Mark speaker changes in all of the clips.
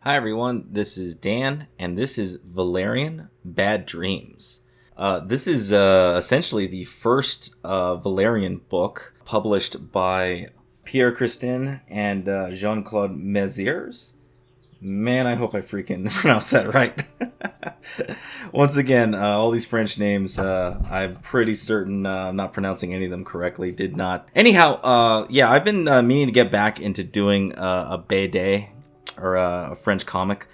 Speaker 1: Hi everyone, this is Dan, and this is Valerian Bad Dreams. This is essentially the first Valerian book published by Pierre Christin and Jean-Claude Mezieres. Man, I hope I freaking pronounced that right. Once again, all these French names, I'm pretty certain I'm not pronouncing any of them correctly. Did not. Anyhow, yeah, I've been meaning to get back into doing a BD, or a French comic,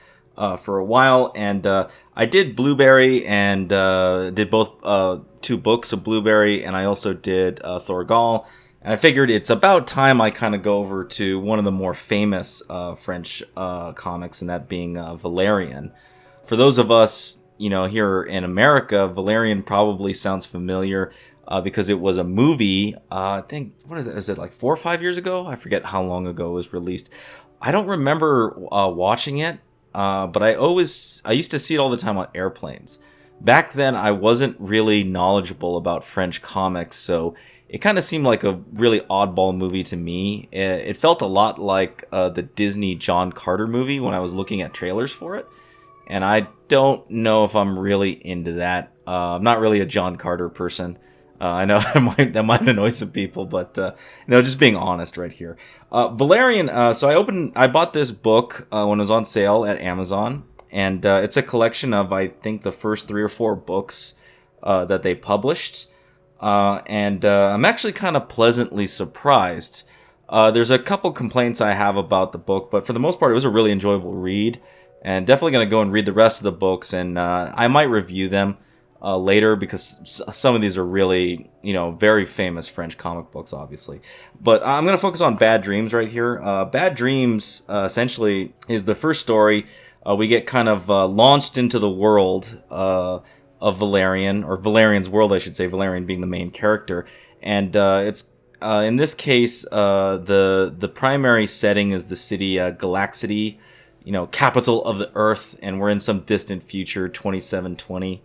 Speaker 1: for a while, and I did Blueberry and did both two books of Blueberry, and I also did Thorgal. And I figured it's about time I kind of go over to one of the more famous French comics, and that being Valerian. For those of us, here in America, Valerian probably sounds familiar because it was a movie. I think, what is it? Is it like 4 or 5 years ago? I forget how long ago it was released. I don't remember watching it, but I used to see it all the time on airplanes. Back then, I wasn't really knowledgeable about French comics, so it kind of seemed like a really oddball movie to me. It felt a lot like the Disney John Carter movie when I was looking at trailers for it, and I don't know if I'm really into that. I'm not really a John Carter person. I know that might annoy some people, but just being honest right here. Valerian. So I bought this book when it was on sale at Amazon, and it's a collection of, I think, the first 3 or 4 books that they published, and I'm actually kind of pleasantly surprised. There's a couple complaints I have about the book, but for the most part, it was a really enjoyable read, and definitely going to go and read the rest of the books, and I might review them later, because some of these are really, very famous French comic books, obviously. But I'm going to focus on Bad Dreams right here. Bad Dreams essentially is the first story. We get kind of launched into the world of Valerian, or Valerian's world, I should say, Valerian being the main character. And it's in this case, the primary setting is the city Galaxity, capital of the Earth, and we're in some distant future, 2720.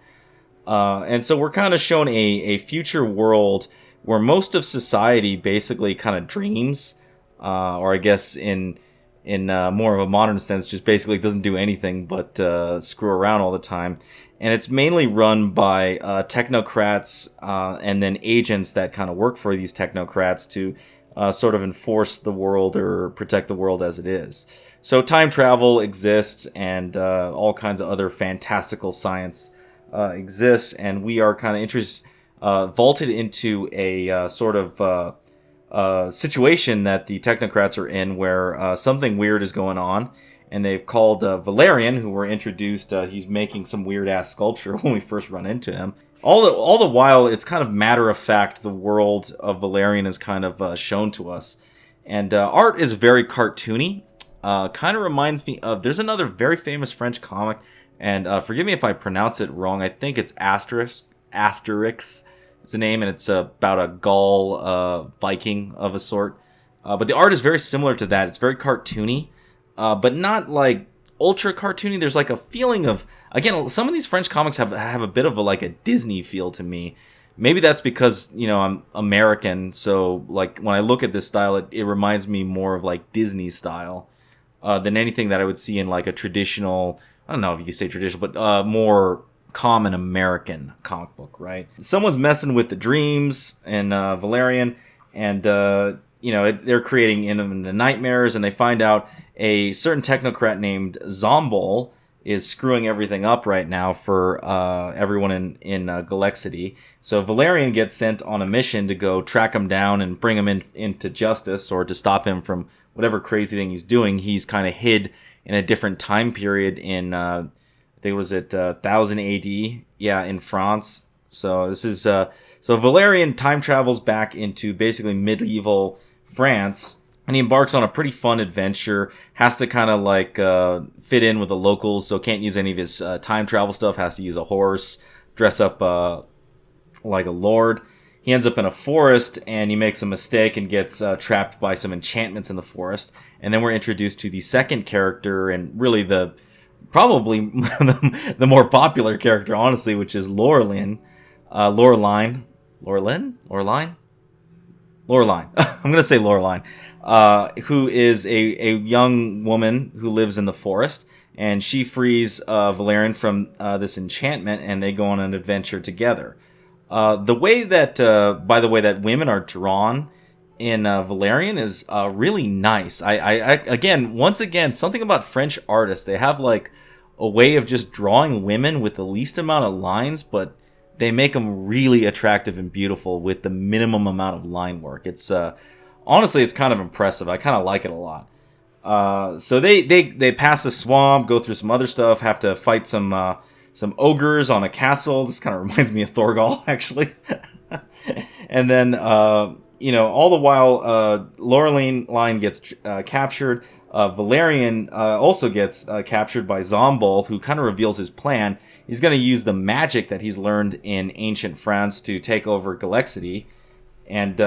Speaker 1: And so we're kind of shown a future world where most of society basically kind of dreams, or I guess in more of a modern sense, just basically doesn't do anything but screw around all the time. And it's mainly run by technocrats and then agents that kind of work for these technocrats to sort of enforce the world or protect the world as it is. So time travel exists, and all kinds of other fantastical science exists, and we are kind of vaulted into a sort of situation that the technocrats are in, where something weird is going on, and they've called Valerian, who we're introduced. He's making some weird ass sculpture when we first run into him. All the while, it's kind of matter of fact. The world of Valerian is kind of shown to us, and art is very cartoony. Kind of reminds me of, there's another very famous French comic. And forgive me if I pronounce it wrong. I think it's Asterix is the name, and it's about a Gaul Viking of a sort. But the art is very similar to that. It's very cartoony, but not like ultra cartoony. There's like a feeling of, again, some of these French comics have a bit of a Disney feel to me. Maybe that's because, I'm American, so like when I look at this style, it reminds me more of like Disney style than anything that I would see in like a traditional, I don't know if you could say traditional, but more common American comic book, right? Someone's messing with the dreams in Valerian, and they're creating in the nightmares, and they find out a certain technocrat named Zombol is screwing everything up right now for everyone in Galaxity. So Valerian gets sent on a mission to go track him down and bring him into justice, or to stop him from whatever crazy thing he's doing. He's kind of hid in a different time period in, I think it was at 1000 AD, in France. So this is, so Valerian time travels back into basically medieval France, and he embarks on a pretty fun adventure. Has to kind of fit in with the locals, so can't use any of his time travel stuff. Has to use a horse, dress up like a lord. He ends up in a forest, and he makes a mistake and gets trapped by some enchantments in the forest. And then we're introduced to the second character, and really probably the more popular character, honestly, which is Laureline. Loreline. I'm going to say Loreline, who is a young woman who lives in the forest, and she frees Valerian from this enchantment, and they go on an adventure together. The way that, by the way, that women are drawn in Valerian is really nice. Once again, something about French artists. They have like a way of just drawing women with the least amount of lines, but they make them really attractive and beautiful with the minimum amount of line work. It's honestly, it's kind of impressive. I kind of like it a lot. So they pass a swamp, go through some other stuff, have to fight some ogres on a castle. This kind of reminds me of Thorgal, actually. And then, all the while, Loreline gets captured. Valerian also gets captured by Zombol, who kind of reveals his plan. He's going to use the magic that he's learned in ancient France to take over Galexity. And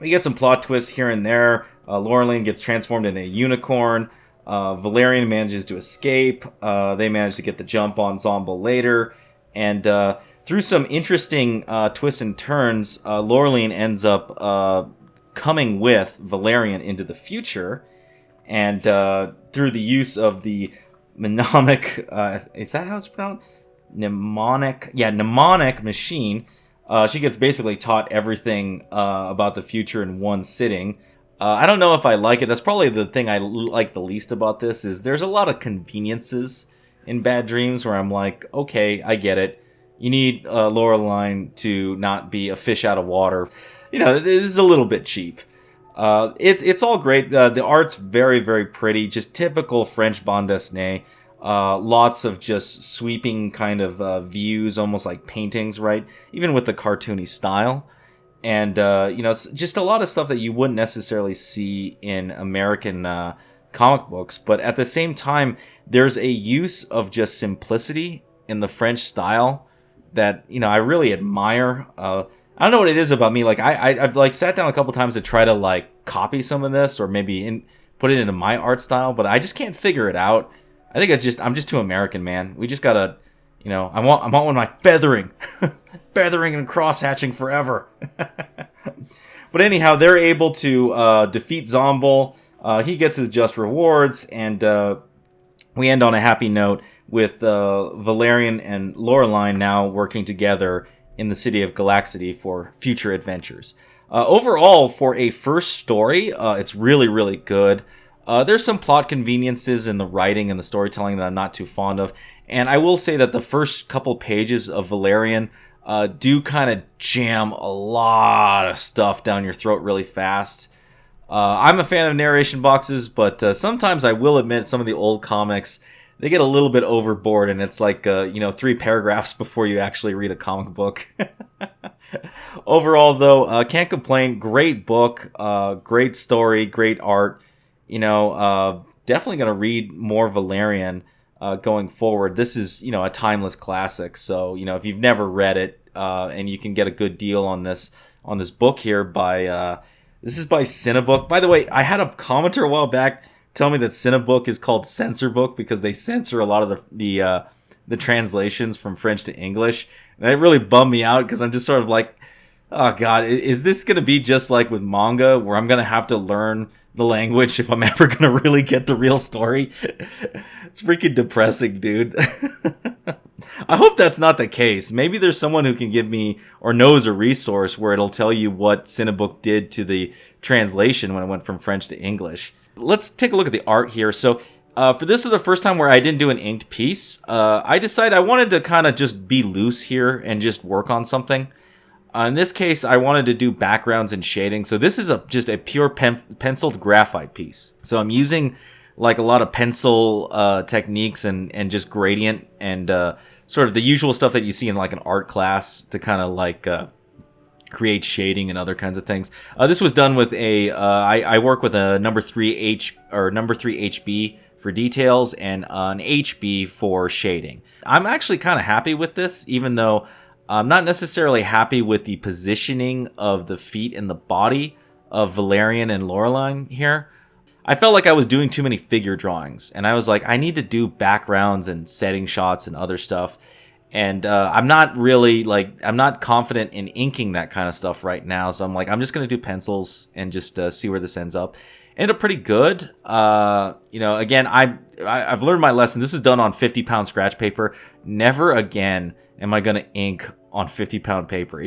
Speaker 1: we get some plot twists here and there. Loreline gets transformed into a unicorn. Valerian manages to escape. They manage to get the jump on Zombol later. And through some interesting twists and turns, Loreline ends up coming with Valerian into the future. And through the use of the mnemonic, is that how it's pronounced? Mnemonic machine. She gets basically taught everything about the future in one sitting. I don't know if I like it. That's probably the thing I like the least about this, is there's a lot of conveniences in Bad Dreams where I'm like, okay, I get it. You need Loreline to not be a fish out of water. It is a little bit cheap. It's all great. The art's very, very pretty. Just typical French bande dessinée. Lots of just sweeping kind of views, almost like paintings, right? Even with the cartoony style. And, just a lot of stuff that you wouldn't necessarily see in American comic books. But at the same time, there's a use of just simplicity in the French style that, I really admire. I don't know what it is about me. Like, I've like sat down a couple times to try to like copy some of this or maybe put it into my art style, but I just can't figure it out. I think I'm just too American, man. We just gotta, I want one of my feathering, feathering and cross hatching forever. But anyhow, they're able to defeat Zombol. He gets his just rewards, and we end on a happy note with Valerian and Loreline now working together in the city of Galaxity for future adventures. Overall, for a first story, it's really, really good. There's some plot conveniences in the writing and the storytelling that I'm not too fond of. And I will say that the first couple pages of Valerian do kind of jam a lot of stuff down your throat really fast. I'm a fan of narration boxes, but sometimes I will admit some of the old comics, they get a little bit overboard, and it's like, 3 paragraphs before you actually read a comic book. Overall, though, can't complain. Great book, great story, great art. Definitely going to read more Valerian going forward. This is, a timeless classic. So, if you've never read it, and you can get a good deal on this book here by, this is by Cinebook. By the way, I had a commenter a while back tell me that Cinebook is called Censor Book because they censor a lot of the translations from French to English. And that really bummed me out because I'm just sort of like, oh God, is this going to be just like with manga where I'm going to have to learn the language if I'm ever going to really get the real story? It's freaking depressing, dude. I hope that's not the case. Maybe there's someone who can give me or knows a resource where it'll tell you what Cinebook did to the translation when it went from French to English. Let's take a look at the art here. So for this is the first time where I didn't do an inked piece. I decided I wanted to kind of just be loose here and just work on something. In this case, I wanted to do backgrounds and shading. So this is just a pure penciled graphite piece. So I'm using like a lot of pencil techniques and just gradient and sort of the usual stuff that you see in like an art class to kind of like create shading and other kinds of things. This was done with I work with a number 3 HB for details and an HB for shading. I'm actually kind of happy with this, even though I'm not necessarily happy with the positioning of the feet and the body of Valerian and Loreline here. I felt like I was doing too many figure drawings, and I was like, I need to do backgrounds and setting shots and other stuff. And I'm not really I'm not confident in inking that kind of stuff right now. So I'm like, I'm just going to do pencils and just see where this ends up. Ended up pretty good. Again, I've learned my lesson. This is done on 50-pound scratch paper. Never again am I going to ink on 50-pound paper.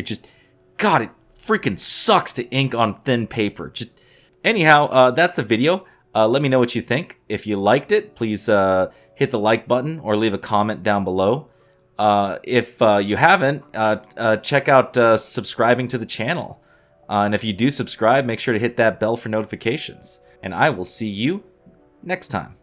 Speaker 1: God, it freaking sucks to ink on thin paper. Anyhow, that's the video. Let me know what you think. If you liked it, please hit the like button or leave a comment down below. If you haven't, check out subscribing to the channel. And if you do subscribe, make sure to hit that bell for notifications. And I will see you next time.